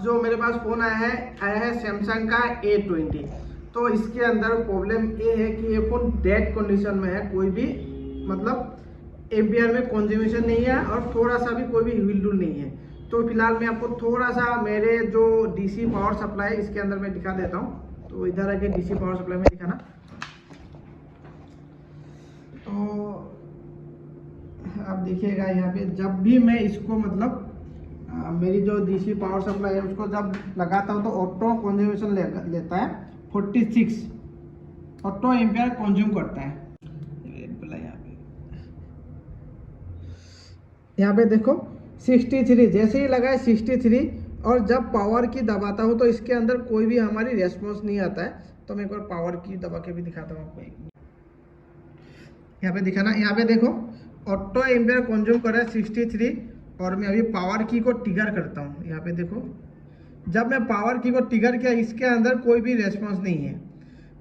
जो मेरे पास फ़ोन आया है सैमसंग का A20। तो इसके अंदर प्रॉब्लम ये है कि ये फ़ोन डेड कंडीशन में है, कोई भी मतलब एम्पियर में कंज्यूमेशन नहीं है और थोड़ा सा भी कोई भी व्हील डूल नहीं है। तो फिलहाल मैं आपको थोड़ा सा मेरे जो डीसी पावर सप्लाई इसके अंदर मैं दिखा देता हूँ। तो इधर आके डीसी पावर सप्लाई में दिखाना। तो आप देखिएगा यहाँ पे जब भी मैं इसको मतलब मेरी जो डीसी पावर सप्लाई है उसको जब लगाता हूँ तो ऑटो कंज्यूमेशन लेता है 46 ऑटो एम्पियर कंज्यूम करता है। यहाँ पे देखो 63, जैसे ही लगाए 63, और जब पावर की दबाता हूँ तो इसके अंदर कोई भी हमारी रेस्पॉन्स नहीं आता है। तो मैं एक बार पावर की दबा के भी दिखाता हूँ आपको। यहाँ पे दिखाना, यहाँ पे देखो ऑटो एम्पियर कंज्यूम कर रहा है 63, और मैं अभी पावर की को ट्रिगर करता हूँ। यहाँ पे देखो जब मैं पावर की को ट्रिगर किया इसके अंदर कोई भी रेस्पॉन्स नहीं है।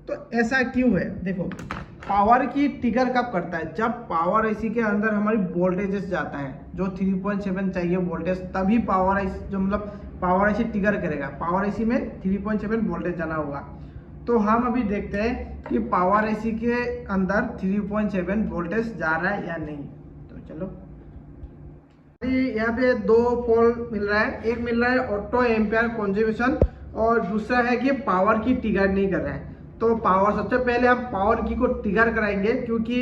तो ऐसा क्यों है? देखो पावर की ट्रिगर कब करता है? जब पावर एसी के अंदर हमारी वोल्टेजेस जाता है जो 3.7 चाहिए वोल्टेज, तभी पावर एसी जो मतलब पावर एसी ट्रिगर करेगा। पावर एसी में 3.7 वोल्टेज जाना होगा। तो हम अभी देखते हैं कि पावर एसी के अंदर 3.7 वोल्टेज जा रहा है या नहीं। तो चलो यहाँ पे दो पोल मिल रहा है, एक मिल रहा है ऑटो एम्पियर कंज्यूमेशन और दूसरा है कि पावर की ट्रिगर नहीं कर रहा है। तो पावर सबसे पहले हम पावर की को ट्रिगर कराएंगे, क्योंकि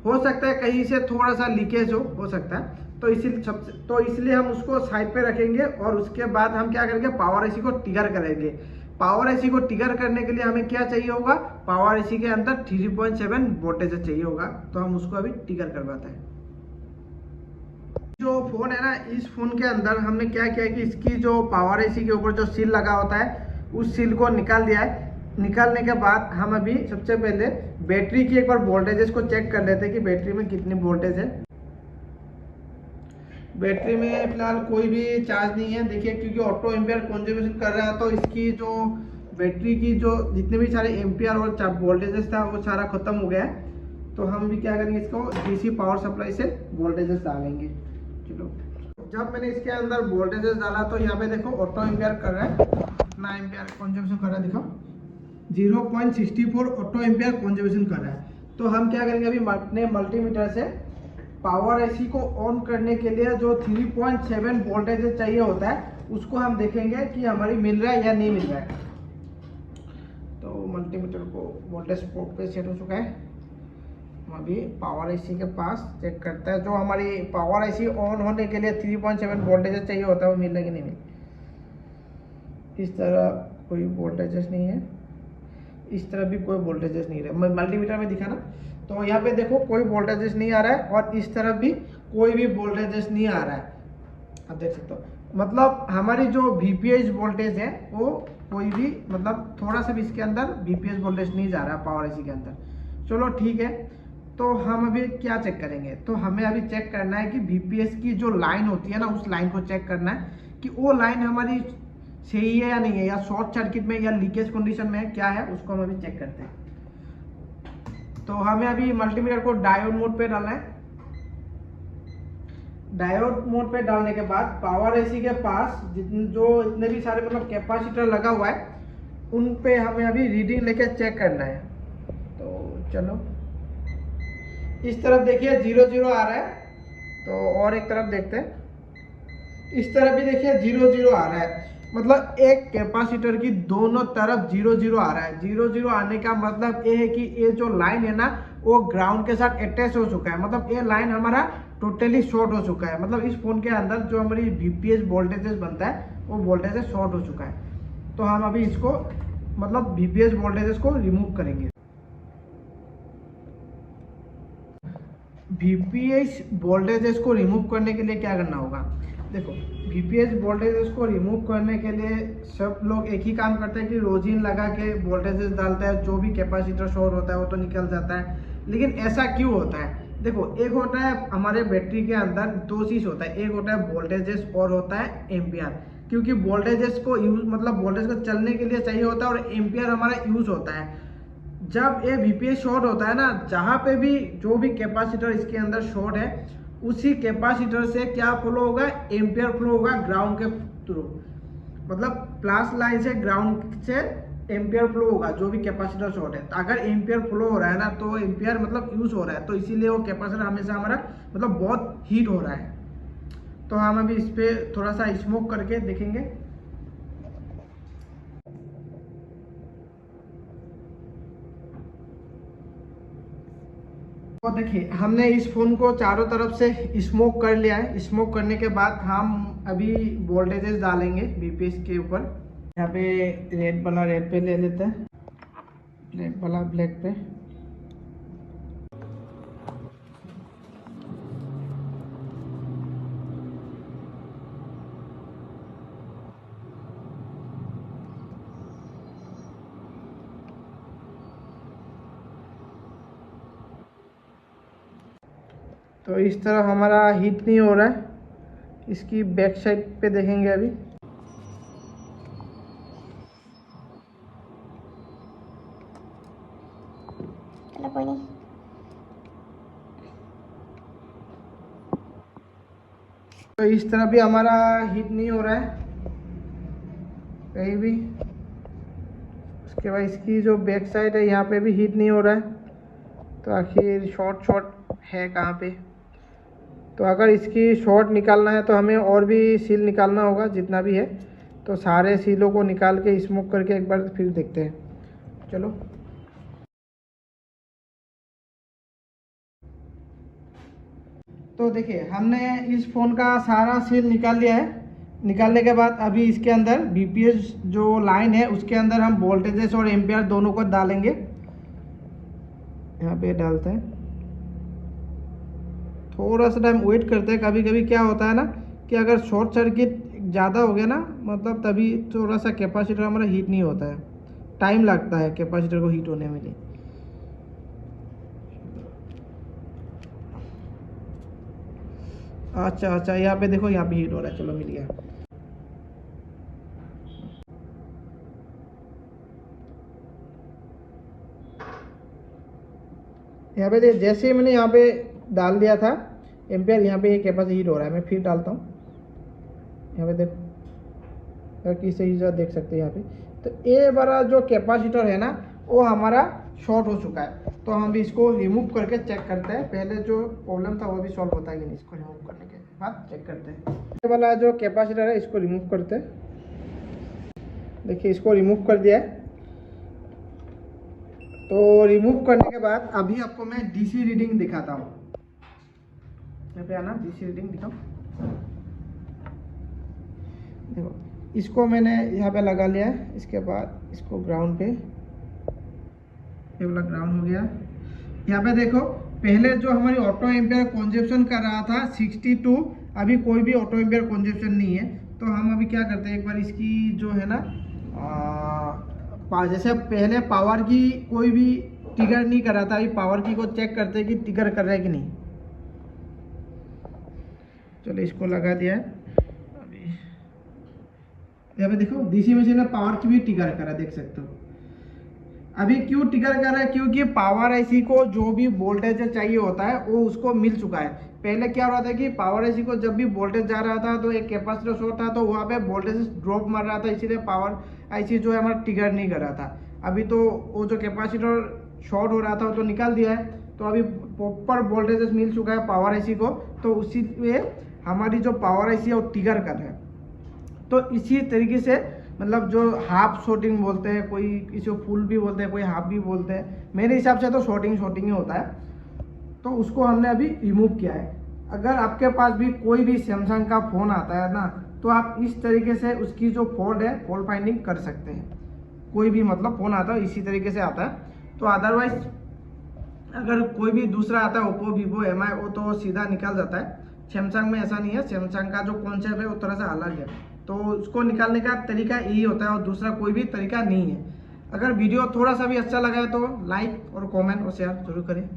हो सकता है कहीं से थोड़ा सा लीकेज हो सकता है। तो इसलिए हम उसको साइड पे रखेंगे और उसके बाद हम क्या करेंगे, पावर एसी को ट्रिगर करेंगे। पावर एसी को ट्रिगर करने के लिए हमें क्या चाहिए होगा, पावर एसी के अंदर 3.7 वोल्टेज चाहिए होगा। तो हम उसको अभी ट्रिगर करवाते हैं। जो फोन है ना, इस फोन के अंदर हमने क्या किया है कि इसकी जो पावर एसी के ऊपर जो सील लगा होता है उस सील को निकाल दिया है। निकालने के बाद हम अभी सबसे पहले बैटरी की एक बार वोल्टेजेस को चेक कर लेते हैं कि बैटरी में कितनी वोल्टेज है। बैटरी में फिलहाल कोई भी चार्ज नहीं है, देखिए, क्योंकि ऑटो एम्पियर कंज्यूमेशन कर रहा है। तो इसकी जो बैटरी की जो जितने भी सारे एम्पियर और वोल्टेजेस था वो सारा खत्म हो गया है। तो हम भी क्या करेंगे, इसको डीसी पावर सप्लाई से वोल्टेजेस डालेंगे। चलो, जब मैंने इसके अंदर वोल्टेजेस डाला तो यहाँ पे देखो ऑटो एम्पियर कर रहा है, कितना एम्पियर कंज्यूमेशन कर रहा है दिखाओ, 0.64 ऑटो एम्पियर कंज्यूमेशन कर रहा है। तो हम क्या करेंगे, अभी अपने मल्टीमीटर से पावर एसी को ऑन करने के लिए जो 3.7 वोल्टेज चाहिए होता है उसको हम देखेंगे कि हमारी मिल रहा है या नहीं मिल रहा है। तो मल्टीमीटर को वोल्टेज पोर्ट पे सेट हो चुका है। हम अभी पावर एसी के पास चेक करते हैं, जो हमारी पावर एसी ऑन होने के लिए 3.7 वोल्टेज चाहिए होता है वो मिल रहा है कि नहीं मिल। इस तरह कोई वोल्टेजेस नहीं है, इस तरह भी कोई वोल्टेजेस नहीं है। मल्टीमीटर में दिखाना, तो यहाँ पे देखो कोई वोल्टेजेस नहीं आ रहा है और इस तरफ भी कोई भी वोल्टेजेस नहीं आ रहा है। आप देख सकते हो, मतलब हमारी जो वीपीएस वोल्टेज है वो कोई भी मतलब थोड़ा सा भी इसके अंदर वीपीएस वोल्टेज नहीं जा रहा है पावर एसी के अंदर। चलो ठीक है, तो हम अभी क्या चेक करेंगे, तो हमें अभी चेक करना है कि वीपीएस की जो लाइन होती है ना उस लाइन को चेक करना है कि वो लाइन हमारी सही है या नहीं है, या शॉर्ट सर्किट में या लीकेज कंडीशन में है, क्या है उसको हम अभी चेक करते हैं। तो हमें अभी मल्टीमीटर को डायोड मोड पे डालना है। डायोड मोड पे डालने के बाद पावर एसी के पास जितने भी सारे मतलब कैपेसिटर लगा हुआ है उन पे हमें अभी रीडिंग लेके चेक करना है। तो चलो, इस तरफ देखिए 0 आ रहा है, तो और एक तरफ देखते हैं, इस तरफ भी देखिए 0 आ रहा है। मतलब एक कैपेसिटर की दोनों तरफ 0 आ रहा है। 0 आने का मतलब ये है कि ये जो लाइन है ना वो ग्राउंड के साथ अटैच हो चुका है। मतलब ये लाइन हमारा टोटली शॉर्ट हो चुका है। मतलब इस फोन के अंदर जो हमारी वीपीएस वोल्टेजेस बनता है वो वोल्टेजेस शॉर्ट हो चुका है। तो हम अभी इसको मतलब वीपीएस वोल्टेजेस को रिमूव करेंगे। वीपीएस वोल्टेजेस को रिमूव करने के लिए क्या करना होगा, देखो वीपीएस वोल्टेजेस को रिमूव करने के लिए सब लोग एक ही काम करते हैं कि रोजीन लगा के वोल्टेजेस डालता है, जो भी कैपेसिटर शॉर्ट होता है वो तो निकल जाता है। लेकिन ऐसा क्यों होता है, देखो एक होता है हमारे बैटरी के अंदर दो चीज होता है, एक होता है वोल्टेजेस और होता है एम्पियर। क्योंकि वोल्टेजेस को यूज मतलब वोल्टेज को चलने के लिए चाहिए होता है और एम्पियर हमारा यूज होता है। जब ये वीपीएस शॉर्ट होता है ना, जहाँ पे भी जो भी कैपेसिटर इसके अंदर शॉर्ट है उसी कैपेसिटर से क्या फ्लो होगा, एम्पियर फ्लो होगा ग्राउंड के थ्रू। मतलब प्लस लाइन से ग्राउंड से एम्पियर फ्लो होगा जो भी कैपेसिटर शॉर्ट है। तो अगर एम्पियर फ्लो हो रहा है ना तो एम्पियर मतलब यूज हो रहा है, तो इसीलिए वो कैपेसिटर हमेशा हमारा मतलब बहुत हीट हो रहा है। तो हम अभी इस पर थोड़ा सा स्मोक करके देखेंगे। तो देखिए हमने इस फोन को चारों तरफ से स्मोक कर लिया है। स्मोक करने के बाद हम अभी वोल्टेजेस डालेंगे बीपीएस के ऊपर। यहाँ पे रेड वाला रेड पे ले लेते हैं, ब्लैक वाला ब्लैक पे। तो इस तरह हमारा हीट नहीं हो रहा है। इसकी बैक साइड पे देखेंगे अभी। चलो कोई नहीं। तो इस तरह भी हमारा हीट नहीं हो रहा है कहीं भी। उसके बाद इसकी जो बैक साइड है यहाँ पे भी हीट नहीं हो रहा है। तो आखिर शॉर्ट है कहाँ पे? तो अगर इसकी शॉर्ट निकालना है तो हमें और भी सील निकालना होगा जितना भी है। तो सारे सीलों को निकाल के स्मोक करके एक बार फिर देखते हैं। चलो। तो देखिए हमने इस फ़ोन का सारा सील निकाल लिया है। निकालने के बाद अभी इसके अंदर बीपीएस जो लाइन है उसके अंदर हम वोल्टेजेस और एम्पियर दोनों को डालेंगे। यहाँ पे डालते हैं, थोड़ा सा टाइम वेट करते हैं। कभी कभी क्या होता है ना कि अगर शॉर्ट सर्किट ज़्यादा हो गया ना मतलब तभी थोड़ा सा कैपेसिटर हमारा हीट नहीं होता है, टाइम लगता है कैपेसिटर को हीट होने में लिए। अच्छा यहाँ पे देखो, यहाँ पे हीट हो रहा है। चलो मिल गया। यहाँ पे जैसे ही मैंने यहाँ पे डाल दिया था एम्पियर, यहाँ पे ये कैपेसिटर हीट हो रहा है। मैं फिर डालता हूँ। यहाँ पे देखो किसी हीट देख सकते हैं यहाँ पे। तो ये वाला जो कैपेसिटर है ना वो हमारा शॉर्ट हो चुका है। तो हम भी इसको रिमूव करके चेक करते हैं। पहले जो प्रॉब्लम था वो भी सॉल्व होता है कि नहीं, इसको रिमूव करने के बाद चेक करते हैं। ये वाला जो कैपेसिटर है इसको रिमूव करते हैं। देखिए इसको रिमूव कर दिया है। तो रिमूव करने के बाद अभी आपको मैं डीसी रीडिंग दिखाता हूँ। यहाँ पे आना, डीसी रीडिंग दिखाओ। देखो इसको मैंने यहाँ पे लगा लिया है। इसके बाद इसको ग्राउंड पे, ये वाला ग्राउंड हो गया। यहाँ पे देखो पहले जो हमारी ऑटो एम्पियर कंजप्शन कर रहा था 62, अभी कोई भी ऑटो एम्पियर कंजप्शन नहीं है। तो हम अभी क्या करते हैं, एक बार इसकी जो है ना जैसे पहले पावर की कोई भी ट्रिगर नहीं कर रहा था, अभी पावर की को चेक करते हैं कि ट्रिगर कर रहा है कि नहीं। चलो इसको लगा दिया है। अभी यहाँ पे देखो डीसी मशीन में पावर की भी ट्रिगर कर रहा है, देख सकते हो। अभी क्यों ट्रिगर कर रहा है, क्योंकि पावर आईसी को जो भी वोल्टेज चाहिए होता है वो उसको मिल चुका है। पहले क्या हो रहा था कि पावर आईसी को जब भी वोल्टेज जा रहा था तो एक कैपेसिटर शॉर्ट था तो वहाँ पे वोल्टेज ड्रॉप मार रहा था, इसीलिए पावर आईसी जो है हमारा ट्रिगर नहीं कर रहा था। अभी तो वो जो कैपेसिटर शॉर्ट हो रहा था वो तो निकाल दिया है। तो अभी प्रॉपर वोल्टेज मिल चुका है पावर आईसी को, तो उसी में हमारी जो पावर आईसी है वो ट्रिगर कर रहा है। तो इसी तरीके से मतलब जो हाफ शॉर्टिंग बोलते हैं, कोई किसी को फुल भी बोलते हैं, कोई हाफ भी बोलते हैं। मेरे हिसाब से तो शॉर्टिंग ही होता है। तो उसको हमने अभी रिमूव किया है। अगर आपके पास भी कोई भी सैमसंग का फ़ोन आता है ना तो आप इस तरीके से उसकी जो फॉल्ट है फॉल्ट फाइंडिंग कर सकते हैं। कोई भी मतलब फ़ोन आता है इसी तरीके से आता है। तो अदरवाइज अगर कोई भी दूसरा आता है ओप्पो वीवो एमआई, वो तो सीधा निकल जाता है। सैमसंग में ऐसा नहीं है। सैमसंग का जो कॉन्सेप्ट है वो थोड़ा सा अलग है, तो उसको निकालने का तरीका यही होता है और दूसरा कोई भी तरीका नहीं है। अगर वीडियो थोड़ा सा भी अच्छा लगा है तो लाइक और कमेंट और शेयर जरूर करें।